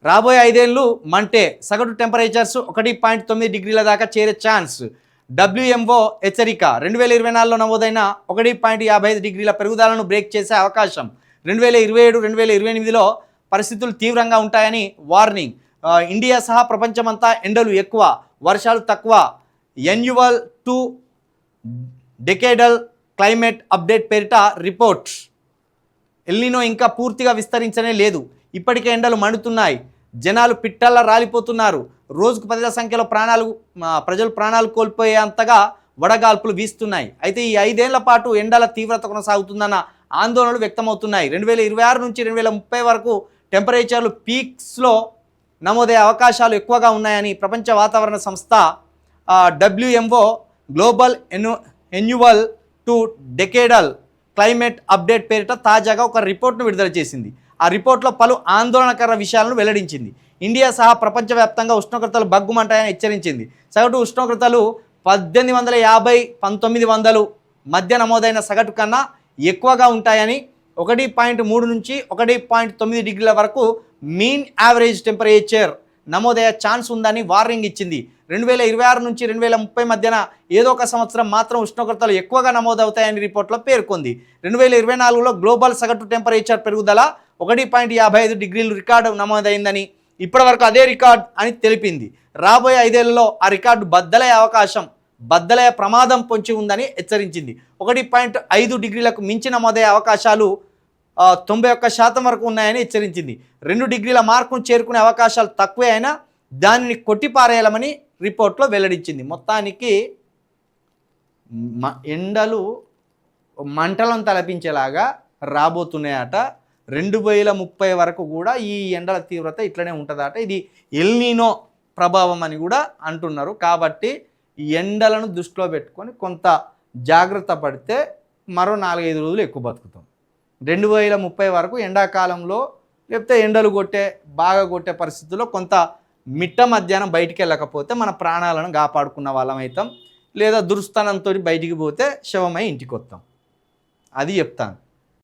రాబోయే 5 ఏళ్ళు మంటే, సగటు టెంపరేచర్స్ 1.9 డిగ్రీల దాకా చేరే ఛాన్స్. WMO హెచ్చరిక. 2024లో నమోదైన 1.55 డిగ్రీల పెరుగుదలను బ్రేక్ చేసే అవకాశం. 2027, 2028లో పరిస్థితులు తీవ్రంగా ఉంటాయని వార్నింగ్. ఇండియా సహా ప్రపంచమంతా ఎండలు ఎక్కువ, వర్షాలు తక్కువ. ఎన్యువల్ 2 డెకేడల్ క్లైమేట్ అప్డేట్ పేరిట రిపోర్ట్. ఎల్నినో ఇంకా పూర్తిగా విస్తరించనే లేదు. ఇప్పటికే ఎండలు మండుతున్నాయి, జనాలు పిట్టల్లా రాలిపోతున్నారు. రోజుకు 10,000 సంఖ్యలో ప్రజలు ప్రాణాలు కోల్పోయేంతగా వడగాల్పులు వీస్తున్నాయి. అయితే ఈ 5 ఏళ్ల పాటు ఎండల తీవ్రత కొనసాగుతుందన్న ఆందోళనలు వ్యక్తమవుతున్నాయి. 2026 నుంచి 2030 వరకు టెంపరేచర్లు పీక్స్లో నమోదయ్యే అవకాశాలు ఎక్కువగా ఉన్నాయని ప్రపంచ వాతావరణ సంస్థ WMO global annual 2 decadal climate update పేరిట తాజాగా ఒక రిపోర్ట్ను విడుదల చేసింది. ఆ రిపోర్ట్లో పలు ఆందోళనకర విషయాలను వెల్లడించింది. ఇండియా సహా ప్రపంచవ్యాప్తంగా ఉష్ణోగ్రతలు బగ్గుమంటాయని హెచ్చరించింది. సగటు ఉష్ణోగ్రతలు 1850-1900 మధ్య నమోదైన సగటు కన్నా ఎక్కువగా ఉంటాయని, 1.3 నుంచి 1.9 డిగ్రీల వరకు మీన్ యావరేజ్ టెంపరేచర్ నమోదయ్యే ఛాన్స్ ఉందని వార్నింగ్ ఇచ్చింది. 2026 నుంచి 2030 మధ్యన ఏదో ఒక సంవత్సరం మాత్రం ఉష్ణోగ్రతలు ఎక్కువగా నమోదవుతాయని రిపోర్ట్లో పేర్కొంది. 2024లో గ్లోబల్ సగటు టెంపరేచర్ పెరుగుదల 1.55 డిగ్రీలు రికార్డు నమోదైందని, ఇప్పటివరకు అదే రికార్డ్ అని తెలిపింది. రాబోయే 5 ఏళ్లలో ఆ రికార్డు బద్దలయ్యే ప్రమాదం పొంచి ఉందని హెచ్చరించింది. 1.5 డిగ్రీలకు మించి నమోదయ్యే అవకాశాలు 91% వరకు ఉన్నాయని హెచ్చరించింది. 2 డిగ్రీల మార్కును చేరుకునే అవకాశాలు తక్కువే అయినా దానిని కొట్టిపారేయాలని రిపోర్ట్లో వెల్లడించింది. మొత్తానికి ఎండలు మంటలను తలపించేలాగా రాబోతున్నాయట. 2030 వరకు కూడా ఈ ఎండల తీవ్రత ఇట్లనే ఉంటుందట. ఇది ఎల్నినో ప్రభావం అని కూడా అంటున్నారు. కాబట్టి ఈ ఎండలను దృష్టిలో పెట్టుకొని కొంత జాగ్రత్త పడితే మరో 4-5 రోజులు ఎక్కువ బతుకుతాం. 2030 వరకు ఎండాకాలంలో లేకపోతే ఎండలు బాగా కొట్టే పరిస్థితుల్లో కొంత మిట్ట మధ్యాహ్నం బయటికి వెళ్ళకపోతే మన ప్రాణాలను కాపాడుకున్న వాళ్ళం అవుతాం. లేదా దురుస్థానంతో బయటికి పోతే శవమై ఇంటికి వస్తాం. అది చెప్తాను.